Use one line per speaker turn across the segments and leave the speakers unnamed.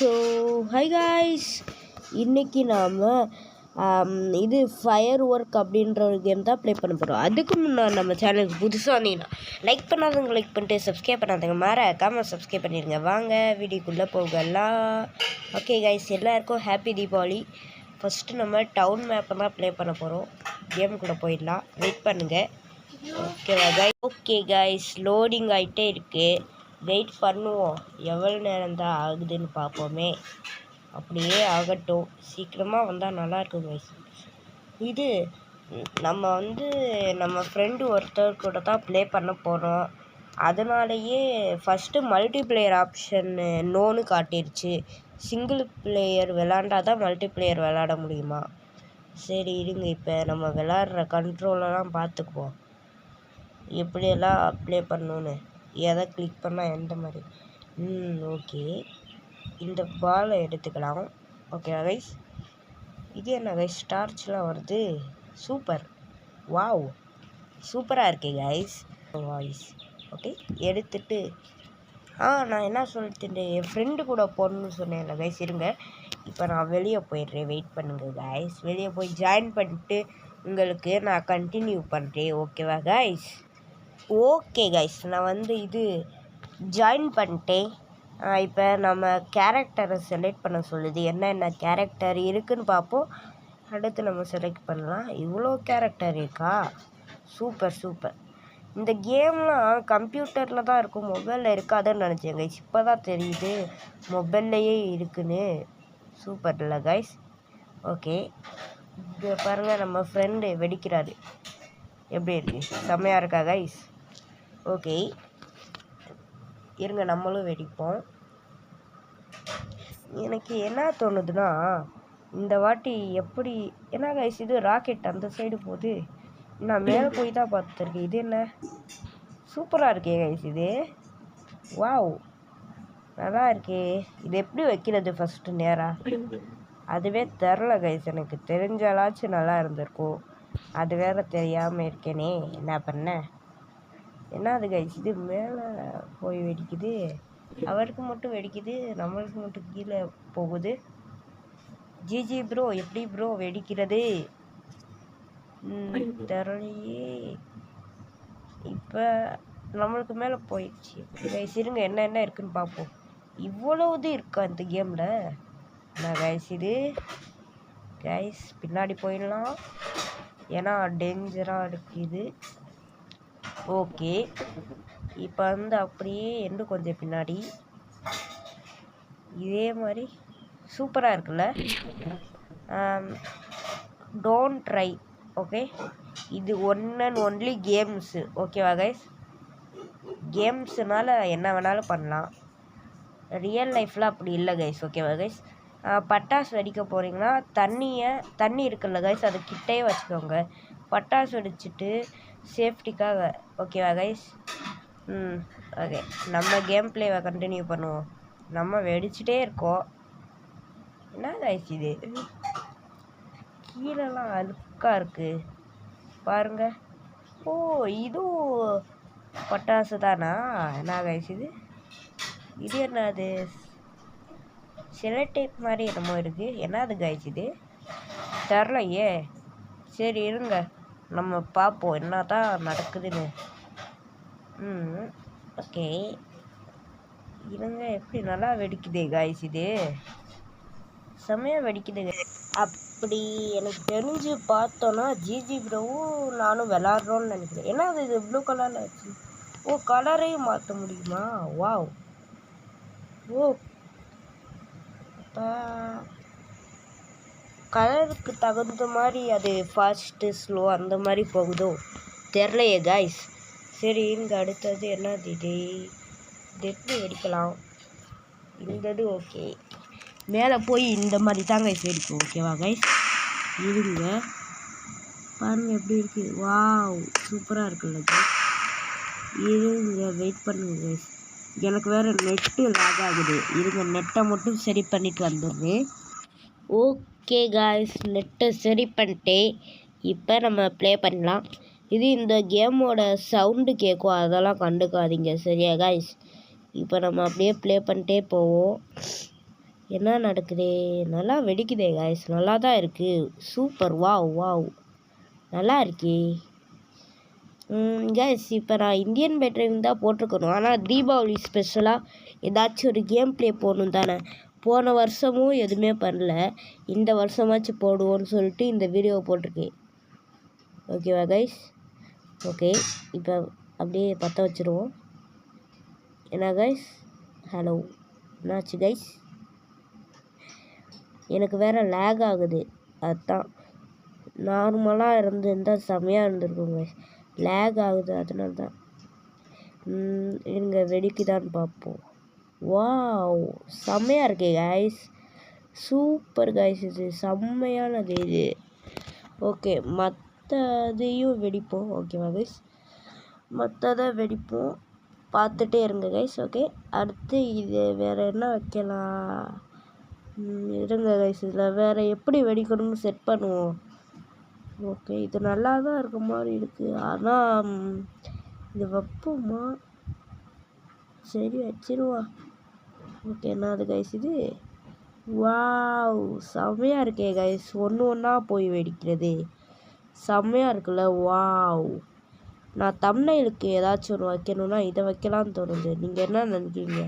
So high guys, இன்றைக்கி நாம் இது ஃபயர் ஒர்க் அப்படின்ற ஒரு கேம் தான் ப்ளே பண்ண போகிறோம். அதுக்கு முன்னாடி நம்ம சேனலுக்கு புதுசாக வந்தீங்கன்னா லைக் பண்ணாதவங்க லைக் பண்ணிட்டு சப்ஸ்கிரைப் பண்ணாதவங்க மறக்காமல் சப்ஸ்கிரைப் பண்ணிடுங்க. வாங்க வீடியோக்குள்ளே போகலாம். ஓகே காய்ஸ், எல்லாருக்கும் ஹாப்பி தீபாவளி. ஃபஸ்ட்டு நம்ம டவுன் மேப்பை தான் ப்ளே பண்ண போகிறோம். கேமுக்குள்ளே போயிடலாம், வெயிட் பண்ணுங்கள். ஓகே காய்ஸ், லோடிங் ஆகிட்டே இருக்குது. வெயிட் பண்ணுவோம், எவ்வளோ நேரம் தான் ஆகுதுன்னு பார்ப்போமே. அப்படியே ஆகட்டும், சீக்கிரமாக வந்தால் நல்லாயிருக்கும் கைஸ். இது நம்ம ஃப்ரெண்டு ஒருத்தர் கூட தான் ப்ளே பண்ண போகிறோம். அதனாலேயே ஃபஸ்ட்டு மல்டிப்ளேயர் ஆப்ஷன் நோன்னு காட்டிடுச்சு. சிங்கிள் பிளேயர் விளாண்டா தான் மல்டிப்ளேயர் விளாட முடியுமா? சரி இருங்க, இப்போ நம்ம விளாட்ற கண்ட்ரோலெல்லாம் பார்த்துக்குவோம், எப்படியெல்லாம் ப்ளே பண்ணணுன்னு, எதை கிளிக் பண்ணால் எந்த மாதிரி. ஓகே, இந்த பாலை எடுத்துக்கலாம். ஓகே கைஸ், இது என்ன கைஸ், டார்ச்லாம் வருது. சூப்பர், வாவ், சூப்பராக இருக்கே கைஸ். வாய்ஸ் ஓகே எடுத்துட்டு நான் என்ன சொல்லிட்டு என் ஃப்ரெண்டு கூட போகணுன்னு சொன்னேன்ல கைஸ். இருங்க, இப்போ நான் வெளியே போயிடுறேன், வெயிட் பண்ணுங்கள் கைஸ். வெளியே போய் ஜாயின் பண்ணிட்டு உங்களுக்கு நான் கண்டினியூ பண்ணுறேன், ஓகேவா கைஸ்? ஓகே கைஸ், நான் இது ஜாயின் பண்ணிட்டேன். இப்போ நம்ம கேரக்டரை செலக்ட் பண்ண சொல்லுது. என்னென்ன கேரக்டர் இருக்குதுன்னு பார்ப்போம். அடுத்து நம்ம செலக்ட் பண்ணலாம். இவ்வளோ கேரக்டர் இருக்கா? Super super. இந்த கேம்லாம் கம்ப்யூட்டரில் தான் இருக்கும், மொபைலில் இருக்காதுன்னு நினச்சேன் கைஸ். இப்போ தான் தெரியுது மொபைல்லையே இருக்குன்னு. சூப்பர் இல்லை கைஸ்? ஓகே, இங்கே பாருங்கள், நம்ம ஃப்ரெண்டு வெடிக்கிறாரு. எப்படி இருக்கு? செம்மையாக இருக்கா கைஸ்? ஓகே இருங்க, நம்மளும் வெடிப்போம். எனக்கு என்ன தோணுதுன்னா, இந்த வாட்டி எப்படி என்ன கைஸ், இது ராக்கெட் அந்த சைடு போகுது. நான் மேலே போய் தான் பார்த்துருக்கேன். இது என்ன சூப்பராக இருக்கே கைஸ், இது வாவ், நல்லா இருக்கே. இது எப்படி வைக்கிறது ஃபஸ்ட்டு நேராக? அதுவே தெரில கைஸ். எனக்கு தெரிஞ்சாலாச்சும் நல்லா இருந்திருக்கும், அது வேறு தெரியாமல் இருக்கேனே, என்ன பண்ண. என்ன அது கைஸ், இது மேலே போய் வெடிக்குது. அவருக்கு மட்டும் வெடிக்குது, நம்மளுக்கு மட்டும் கீழே போகுது. ஜிஜி ப்ரோ, எப்படி ப்ரோ வெடிக்கிறது? தெரியலையே. இப்போ நம்மளுக்கு மேலே போயிடுச்சு கைஸ். இருங்க, என்ன இருக்குன்னு பார்ப்போம். இவ்வளவு இருக்கா இந்த கேமில்? என்ன கைஸ் இது? கைஸ் பின்னாடி போயிடலாம், ஏன்னா டேஞ்சராக இருக்குது. ஓகே, இப்போ அப்படியே இன்னும் கொஞ்சம் பின்னாடி. இதே மாதிரி சூப்பராக இருக்குல்ல? Don't try. ஓகே, இது ஒன் அண்ட் ஒன்லி கேம்ஸு, ஓகேவா கைஸ்? கேம்ஸுனால என்ன வேணாலும் பண்ணலாம். ரியல் லைஃப்பில் அப்படி இல்லை கைஸ், ஓகேவா கைஸ்? பட்டாசு வெடிக்க போகிறீங்கன்னா தண்ணி இருக்குல்ல கைஸ், அது கிட்டே வச்சுக்கோங்க. பட்டாசு வெடிச்சிட்டு சேஃப்டிக்காக, ஓகேவா கைஸ்? ஓகே, நம்ம கேம் பிளேவை கண்டினியூ பண்ணுவோம். நம்ம வெடிச்சிட்டே இருக்கோம். என்ன கைஸ் இது? கீழெல்லாம் அழுக்காக இருக்குது பாருங்க. ஓ, இதுவும் பட்டாசு தானா? என்ன கைஸ் இது? இது என்னது? செலோடேப் மாதிரி என்னமோ இருக்குது. என்னது கைஸ் இது? தெரிலையே. சரி இருங்க, நம்ம பார்ப்போம் என்ன தான் நடக்குதுன்னு. ஓகே இருங்க, எப்படி நல்லா வெடிக்குதே கைஸ், இது செம்மையாக வெடிக்குது. அப்படி எனக்கு தெரிஞ்சு பார்த்தோன்னா ஜிஜி ப்ரோவும் நானும் விளாட்றோன்னு நினைக்கிறேன். ஏன்னா இது ப்ளூ கலரில் ஆச்சு. ஓ, கலரையும் மாற்ற முடியுமா? வாவ், ஓ, கலருக்கு தகுந்த மாதிரி அது ஃபாஸ்ட்டு ஸ்லோ அந்த மாதிரி போகுதோ தெரிலையே காய்ஸ். சரி இருங்க, அடுத்தது என்னது இது? இது எப்படி வெடிக்கலாம்? இருந்தது ஓகே, மேலே போய் இந்த மாதிரி தான் கைஸ் வெடிக்கும், ஓகேவா கைஸ்? இருங்க பாருங்கள் எப்படி இருக்குது. வாவ், சூப்பராக இருக்குல்ல கைஸ்? இருங்க வெயிட் பண்ணுங்க கைஸ், எனக்கு வேறு நெட்டு லாக் ஆகுது. இருங்க, நெட்டை மட்டும் சரி பண்ணிட்டு வந்துடுறேன். ஓகே காய்ஸ், நெட்டை சரி பண்ணிட்டேன். இப்போ நம்ம ப்ளே பண்ணலாம். இது இந்த கேமோட சவுண்டு கேட்கும், அதெல்லாம் கண்டுக்காதீங்க, சரியா காய்ஸ்? இப்போ நம்ம அப்படியே ப்ளே பண்ணிட்டே போவோம். என்ன நடக்குதே? நல்லா வெடிக்குதே கைஸ், நல்லா தான் இருக்குது. சூப்பர், வாவ் வாவ், நல்லா இருக்கே கைஸ். இப்போ நான் இந்தியன் பேட்டரிங் தான் போட்டிருக்கணும், ஆனால் தீபாவளி ஸ்பெஷலாக ஏதாச்சும் ஒரு கேம் ப்ளே போடணும் தானே. போன வருஷமும் எதுவுமே பண்ணல, இந்த வருஷமாச்சும் போடுவோன்னு சொல்லிட்டு இந்த வீடியோவை போட்டிருக்கேன். ஓகேவா கைஸ்? ஓகே, இப்போ அப்படியே பற்ற வச்சுருவோம். என்ன கைஸ்? ஹலோ, என்னாச்சு கைஸ்? எனக்கு வேறு லேக் ஆகுது, அதுதான். நார்மலாக இருந்திருந்தால் செம்மையாக இருந்திருக்கும் கைஸ். லேக் ஆகுது, அதனால தான். இங்கே வெடிக்குதான்னு பார்ப்போம். வாவ், செம்மையாக இருக்கே கைஸ், சூப்பர் கைஸ், இது செம்மையானது இது. ஓகே, மற்றதையும் வெடிப்போம். ஓகேவா கைஸ்? மற்றதை வெடிப்போம், பார்த்துட்டே இருங்க கைஸ். ஓகே, அடுத்து இது வேறு என்ன வைக்கலாம்? இருங்க கைஸ், இதில் வேறு எப்படி வெடிக்கணும்னு செட் பண்ணுவோம். ஓகே, இது நல்லா தான் இருக்க மாதிரி இருக்குது, ஆனால் இது வைப்போமா? சரி, வச்சிருவா. ஓகே, என்னது கைஸ் இது? வாவ், செம்மையாக இருக்கே கைஸ், ஒன்று ஒன்றா போய் வெடிக்கிறது செம்மையாக இருக்குல்ல. வாவ், நான் தம்ப்நெயிலுக்கு ஏதாச்சும் ஒன்று வைக்கணும்னா இதை வைக்கலான்னு தோணுது. நீங்கள் என்ன நினைக்கிறீங்க?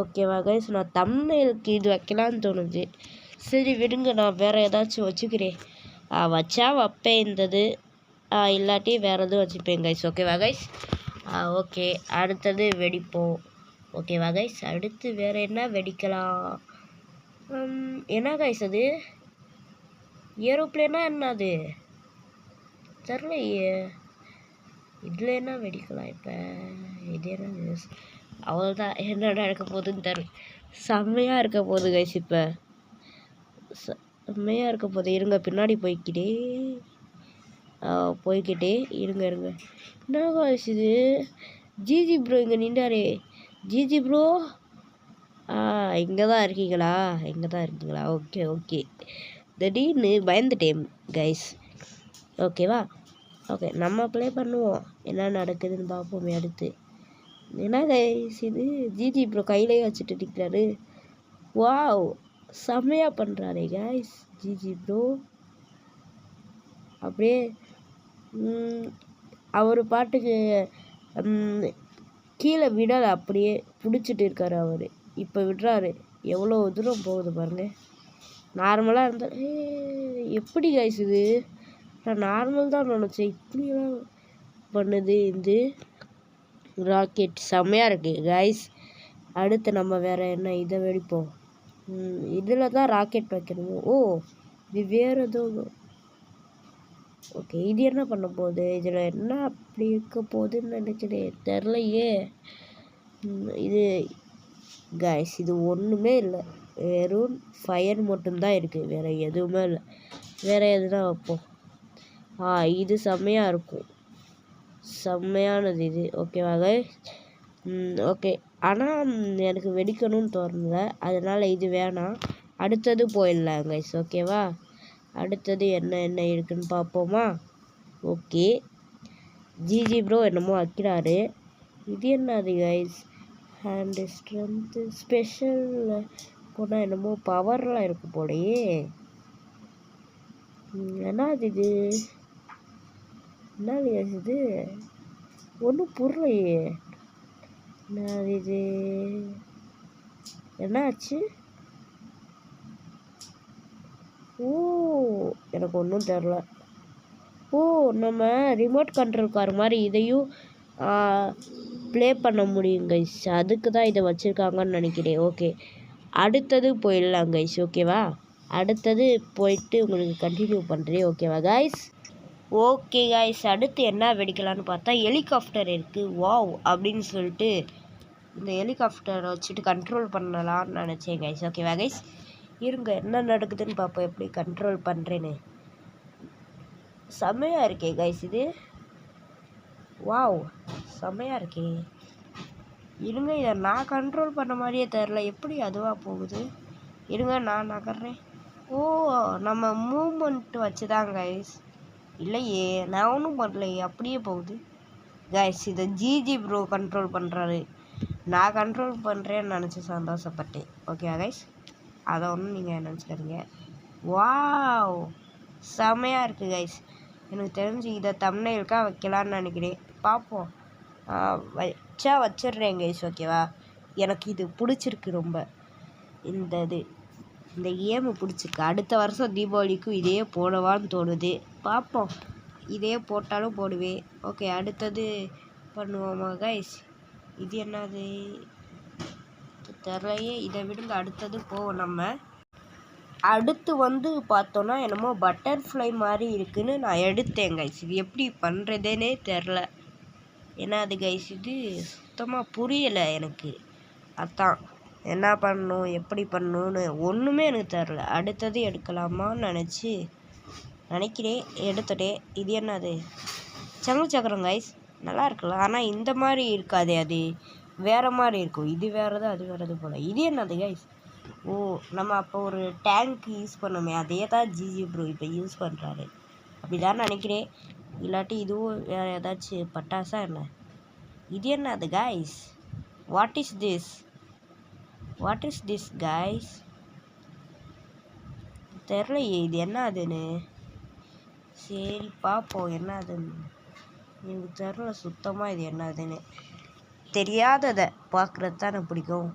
ஓகேவா கைஸ், நான் தம்ப்நெயிலுக்கு இது வைக்கலான்னு தோணுது. சரி விடுங்க, நான் வேறு ஏதாச்சும் வச்சுக்கிறேன். வச்சா வைப்பேன் இந்தது, இல்லாட்டி வேறு எதுவும் வச்சுப்பேன் கைஸ். ஓகேவா கைஸ்? ஓகே, அடுத்தது வெடிப்போம். ஓகேவா கைஸ்? அடுத்து வேறு என்ன வெடிக்கலாம்? என்ன கைஸ் அது? ஏரோப்ளேனா என்னது தெரிலையே. இதில் என்ன வெடிக்கலாம் இப்போ? இது என்ன? அவ்வளோதான், என்ன நடக்க போகுதுன்னு தெரியல. செம்மையாக இருக்க போகுது கைஸ், இப்போ செம்மையாக இருக்க போகுது. இருங்க, பின்னாடி போய்கிட்டே இருங்க. என்ன கைஸ் இது? ஜிஜி ப்ரோ இங்கே நின்றாரே. ஜிஜி ப்ரோ, இங்கே தான் இருக்கீங்களா? ஓகே ஓகே, திடீர்னு பயந்துட்டேன் கைஸ். ஓகேவா? ஓகே, நம்ம ப்ளே பண்ணுவோம், என்ன நடக்குதுன்னு பார்ப்போமே. அடுத்து என்ன கைஸ் இது? ஜிஜி ப்ரோ கையிலே வச்சுட்டு நிற்கிறாரு. வாவ், செம்மையாக பண்ணுறாரே கைஸ் ஜிஜி ப்ரோ. அப்படியே அவர் பாட்டுக்கு கீழே விடலை, அப்படியே பிடிச்சிட்டு இருக்காரு அவர். இப்போ விடுறாரு, எவ்வளோ தூரம் போகுது பாருங்கள். நார்மலாக இருந்தால் எப்படி கைஸ் இது? நான் நார்மல் தான் நினச்சேன், இப்படிலாம் பண்ணுது இது ராக்கெட். செம்மையாக இருக்குது கைஸ். அடுத்து நம்ம வேறு என்ன இதை வெடிப்போம். இதில் தான் ராக்கெட் வைக்கணும். ஓ, இது வேறு எதுவும். ஓகே, இது என்ன பண்ண போகுது? இதில் என்ன அப்படி இருக்க போகுதுன்னு நினைக்கிறேன், தெரிலையே. இது கைஸ், இது ஒன்றுமே இல்லை, வெறும் ஃபயர் மட்டும்தான் இருக்குது, வேறு எதுவுமே இல்லை. வேறு எதுனா வைப்போம். இது செம்மையாக இருக்கும், செம்மையானது இது. ஓகேவாங்க? ஓகே, ஆனால் எனக்கு வெடிக்கணும்னு தோணல, அதனால் இது வேணாம். அடுத்தது போயிடலாம் கைஸ். ஓகேவா? அடுத்தது என்ன இருக்குன்னு பார்ப்போமா? ஓகே, ஜிஜி ப்ரோ என்னமோ வைக்கிறாரு. இது என்னது கைஸ்? ஹேண்டு ஸ்ட்ரென்த்து ஸ்பெஷல் போனால் என்னமோ பவர்லாம் இருக்கு போலையே. என்னது இது? என்னது இது? ஒன்றும் புரியலையே. என்னது இது? என்னாச்சு? ஓ, எனக்கு ஒன்றும் தெரில. ஓ, நம்ம ரிமோட் கண்ட்ரோல் கார் மாதிரி இதையும் ப்ளே பண்ண முடியும் கைஸ், அதுக்கு தான் இதை வச்சுருக்காங்கன்னு நினைக்கிறேன். ஓகே, அடுத்தது போயிடலாம் கைஸ். ஓகேவா? அடுத்தது போயிட்டு உங்களுக்கு கண்டினியூ பண்ணுறேன். ஓகேவா கைஸ்? ஓகே கைஸ், அடுத்து என்ன வெடிக்கலான்னு பார்த்தா ஹெலிகாப்டர் இருக்குது. வாவ் அப்படின்னு சொல்லிட்டு இந்த ஹெலிகாப்டரை வச்சுட்டு கண்ட்ரோல் பண்ணலான்னு நினச்சேன் கைஸ். ஓகேவா கைஸ்? இருங்க, என்ன நடக்குதுன்னு பார்ப்போம், எப்படி கண்ட்ரோல் பண்ணுறேன்னு. செம்மையாக இருக்கே கைஸ் இது. வாவ், செம்மையாக இருக்கே. இருங்க, இதை நான் கண்ட்ரோல் பண்ண மாதிரியே தெரில, எப்படி அதுவாக போகுது. இருங்க, நான் நகர்றேன். ஓ, நம்ம மூமெண்ட் வச்சு தான் கைஸ். இல்லையே, நான் ஒன்றும் பண்ணலையே, அப்படியே போகுது கைஸ். இதை ஜிஜி ப்ரோ கண்ட்ரோல் பண்ணுறாரு. நான் கண்ட்ரோல் பண்ணுறேன்னு நினச்சி சந்தோஷப்பட்டேன். ஓகேவா கைஸ்? அதை ஒன்றும் நீங்கள் நினச்சிக்காதீங்க. வாவ், செமையாக இருக்குது கைஸ். எனக்கு தெரிஞ்சு இதை தம்ப்நெயிலுக்காக வைக்கலான்னு நினைக்கிறேன். பார்ப்போம். வச்சா வச்சிடுறேன் கைஸ். ஓகேவா? எனக்கு இது பிடிச்சிருக்கு ரொம்ப. இந்த கேமு பிடிச்சிருக்கு. அடுத்த வருஷம் தீபாவளிக்கும் இதே போடவான்னு தோணுது. பார்ப்போம். இதே போட்டாலும் போடுவேன். ஓகே, அடுத்தது பண்ணுவோமா கைஸ்? இது என்னது தெரியலையே. இதை விடுங்க, அடுத்தது போவோம். நம்ம அடுத்து வந்து பார்த்தோன்னா என்னமோ பட்டர்ஃப்ளை மாதிரி இருக்குதுன்னு நான் எடுத்தேன் கைஸ். இது எப்படி பண்ணுறதுன்னே தெரில. ஏன்னா அது கைஸ் இது சுத்தமாக புரியலை எனக்கு. அதான் என்ன பண்ணணும் எப்படி பண்ணணும்னு ஒன்றுமே எனக்கு தெரில. அடுத்தது எடுக்கலாமான்னு நினைக்கிறேன். எடுத்துட்டேன். இது என்னது? சங்கு சக்கரம் கைஸ். நல்லா இருக்குல்ல? ஆனால் இந்த மாதிரி இருக்காது, அது வேறு மாதிரி இருக்கும். இது வேறுது அது வேறுது போல். இது என்னது கைஸ்? ஓ, நம்ம அப்போ ஒரு டேங்க் யூஸ் பண்ணோமே, அதே தான் ஜிஜி ப்ரோ இப்போ யூஸ் பண்ணுறாரு. அப்படி தான் நினைக்கிறேன். இல்லாட்டி இதுவும் வேறு ஏதாச்சும் பட்டாசா என்ன? இது என்னது guys? What is this guys? தெரிலையே இது என்ன அதுன்னு. சரி பார்ப்போம் என்ன அதுன்னு. எனக்கு தெரில சுத்தமாக இது என்ன அதுன்னு. தெரியாததை பார்க்குறது தான் எனக்கு பிடிக்கும்.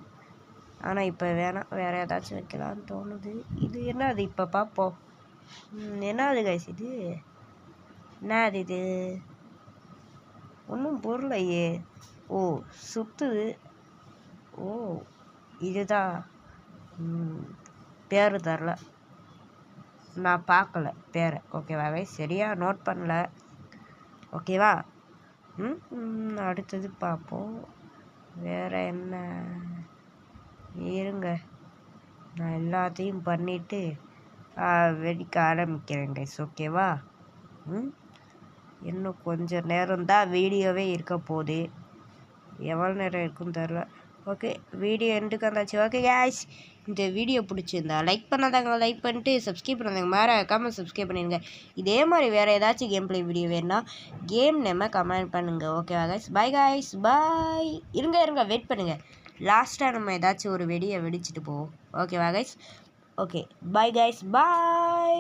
ஆனால் இப்போ வேணாம், வேறு ஏதாச்சும் வைக்கலான்னு தோணுது. இது என்ன அது? இப்போ பார்ப்போம். என்ன அது கைஸ்? இது என்ன அது? இது ஒன்றும் பொருளையே. ஓ, சுற்றுது. ஓ, இதுதான். பேர் தரல, நான் பார்க்கல பேரை. ஓகேவா கைஸ்? சரியாக நோட் பண்ணல. ஓகேவா? அடுத்தது பார்ப்போம். வேறு என்ன? இருங்க, நான் எல்லாத்தையும் பண்ணிவிட்டு வெடிக்க ஆரம்பிக்கிறேன் கைஸ். ஓகேவா? இன்னும் கொஞ்சம் நேரம்தான் வீடியோவே இருக்க போகுது. எவ்வளோ நேரம் இருக்குன்னு தெரில. ஓகே, வீடியோ எண்டுக்கு வந்தாச்சு. ஓகே கேஷ், இந்த வீடியோ பிடிச்சிருந்தா லைக் பண்ணாதாங்க லைக் பண்ணிட்டு சப்ஸ்கிரைப் பண்ணாதாங்க மறக்காமல் சப்ஸ்கிரைப் பண்ணிடுங்க. இதே மாதிரி வேறு ஏதாச்சும் கேம் ப்ளே வீடியோ வேணுன்னா கேம் நேமை கமெண்ட் பண்ணுங்கள். ஓகேவா கைஸ்? பை கைஸ், பாய். இருங்க வெயிட் பண்ணுங்கள். லாஸ்ட்டாக நம்ம ஏதாச்சும் ஒரு வெடியை வெடிச்சிட்டு போவோம். ஓகேவா கைஸ்? ஓகே, பை கைஸ், பாய்.